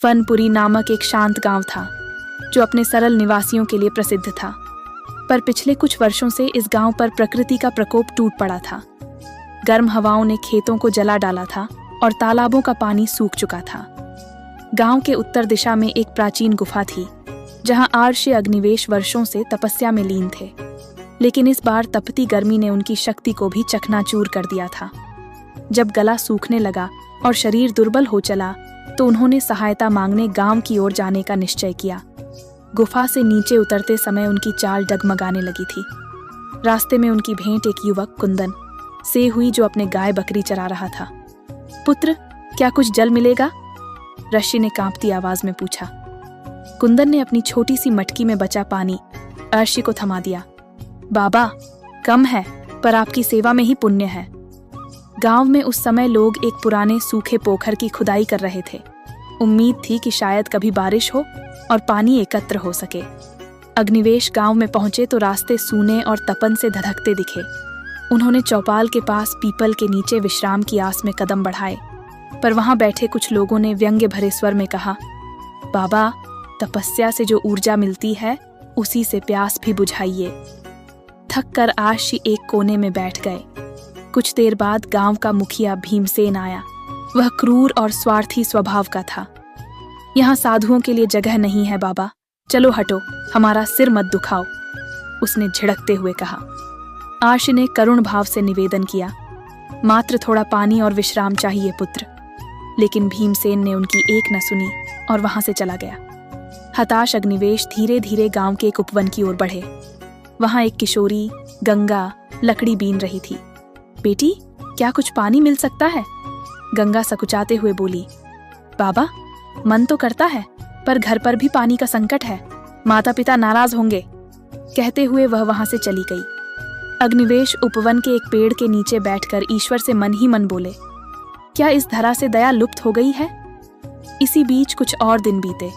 वनपुरी नामक एक शांत गांव था जो अपने सरल निवासियों के लिए प्रसिद्ध था। पर पिछले कुछ वर्षों से इस गांव पर प्रकृति का प्रकोप टूट पड़ा था। गर्म हवाओं ने खेतों को जला डाला था और तालाबों का पानी सूख चुका था। गांव के उत्तर दिशा में एक प्राचीन गुफा थी जहां आर्ष्य अग्निवेश वर्षों से तपस्या में लीन थे, लेकिन इस बार तपती गर्मी ने उनकी शक्ति को भी चकनाचूर कर दिया था। जब गला सूखने लगा और शरीर दुर्बल हो चला तो उन्होंने सहायता मांगने गांव की ओर जाने का निश्चय किया। गुफा से नीचे उतरते समय उनकी चाल डगमगाने लगी थी। रास्ते में उनकी भेंट एक युवक कुंदन से हुई जो अपने गाय बकरी चरा रहा था। पुत्र, क्या कुछ जल मिलेगा? ऋषि ने कांपती आवाज में पूछा। कुंदन ने अपनी छोटी सी मटकी में बचा पानी अर्शी को थमा दिया। बाबा, कम है, पर आपकी सेवा में ही पुण्य है। गांव में उस समय लोग एक पुराने सूखे पोखर की खुदाई कर रहे थे। उम्मीद थी कि शायद कभी बारिश हो और पानी एकत्र हो सके। अग्निवेश गांव में पहुंचे तो रास्ते सूने और तपन से धधकते दिखे। उन्होंने चौपाल के पास पीपल के नीचे विश्राम की आस में कदम बढ़ाए, पर वहां बैठे कुछ लोगों ने व्यंग्य भरे स्वर में कहा, बाबा, तपस्या से जो ऊर्जा मिलती है उसी से प्यास भी बुझाइए। थक कर आशी एक कोने में बैठ गए। कुछ देर बाद गांव का मुखिया भीमसेन आया। वह क्रूर और स्वार्थी स्वभाव का था। यहाँ साधुओं के लिए जगह नहीं है बाबा, चलो हटो, हमारा सिर मत दुखाओ, उसने झिड़कते हुए कहा। आर्ष ने करुण भाव से निवेदन किया, मात्र थोड़ा पानी और विश्राम चाहिए पुत्र। लेकिन भीमसेन ने उनकी एक न सुनी और वहां से चला गया। हताश अग्निवेश धीरे धीरे गांव के एक उपवन की ओर बढ़े। वहां एक किशोरी गंगा लकड़ी बीन रही थी। बेटी, क्या कुछ पानी मिल सकता है? गंगा सकुचाते हुए बोली। बाबा, मन तो करता है, पर घर पर भी पानी का संकट है, माता पिता नाराज होंगे, कहते हुए वह वहां से चली गई। अग्निवेश उपवन के एक पेड़ के नीचे बैठकर ईश्वर से मन ही मन बोले, क्या इस धरा से दया लुप्त हो गई है? इसी बीच कुछ और दिन बीते।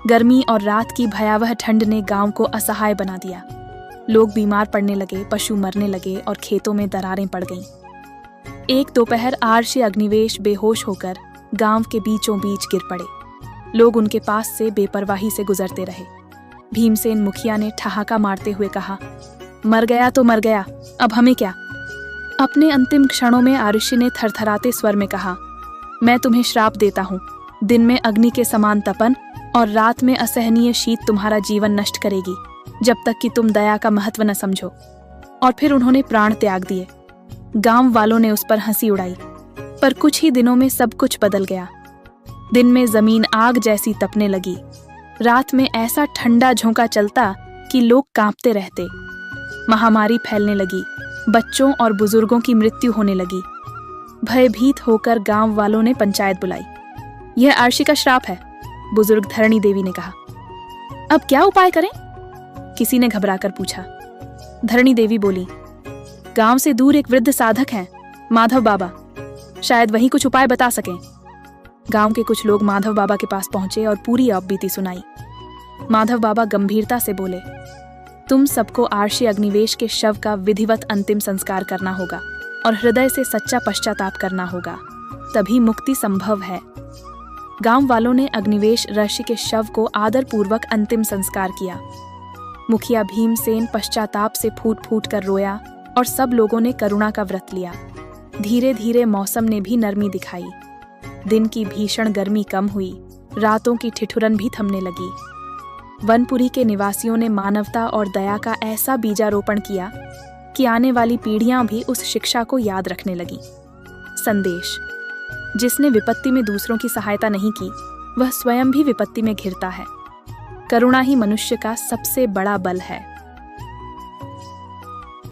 गर्मी और रात की भयावह ठंड ने गांव को असहाय बना दिया। लोग बीमार पड़ने लगे, पशु मरने लगे और खेतों में दरारें पड़ गईं। एक दोपहर आर्ष्य अग्निवेश बेहोश होकर गांव के बीचों बीच गिर पड़े। लोग उनके पास से बेपरवाही से गुजरते रहे। भीमसेन मुखिया ने ठहाका मारते हुए कहा, मर गया तो मर गया, अब हमें क्या? अपने अंतिम क्षणों में आर्ष्य ने थरथराते स्वर में कहा, मैं तुम्हें श्राप देता हूँ। दिन में अग्नि के समान तपन और रात में असहनीय शीत तुम्हारा जीवन नष्ट करेगी, जब तक कि तुम दया का महत्व न समझो। और फिर उन्होंने प्राण त्याग दिए। गांव वालों ने उस पर हंसी उड़ाई, पर कुछ ही दिनों में सब कुछ बदल गया। दिन में जमीन आग जैसी तपने लगी। रात में ऐसा ठंडा झोंका चलता कि लोग कांपते रहते। महामारी फैलने लगी। बच्चों और बुजुर्गों की मृत्यु होने लगी। भयभीत होकर गांव वालों ने पंचायत बुलाई। यह आर्षि का श्राप है, बुजुर्ग धरणी देवी ने कहा। अब क्या उपाय करें? किसी ने घबराकर पूछा। धरणी देवी बोली, गांव से दूर एक वृद्ध साधक हैं, माधव बाबा, शायद वही कुछ उपाय बता सकें। गांव के कुछ लोग माधव बाबा के पास पहुंचे और पूरी औपबीती सुनाई। माधव बाबा गंभीरता से बोले, तुम सबको आर्ष्य अग्निवेश के शव का विधिवत अंतिम संस्कार करना होगा और हृदय से सच्चा पश्चाताप करना होगा, तभी मुक्ति संभव है। गांव वालों ने अग्निवेश ऋषि के शव को आदरपूर्वक अंतिम संस्कार किया। मुखिया भीमसेन पश्चाताप से फूट फूट कर रोया और सब लोगों ने करुणा का व्रत लिया। धीरे धीरे मौसम ने भी नरमी दिखाई। दिन की भीषण गर्मी कम हुई, रातों की ठिठुरन भी थमने लगी। वनपुरी के निवासियों ने मानवता और दया का ऐसा बीजारोपण किया कि आने वाली पीढ़ियां भी उस शिक्षा को याद रखने लगी। संदेश, जिसने विपत्ति में दूसरों की सहायता नहीं की, वह स्वयं भी विपत्ति में घिरता है। करुणा ही मनुष्य का सबसे बड़ा बल है।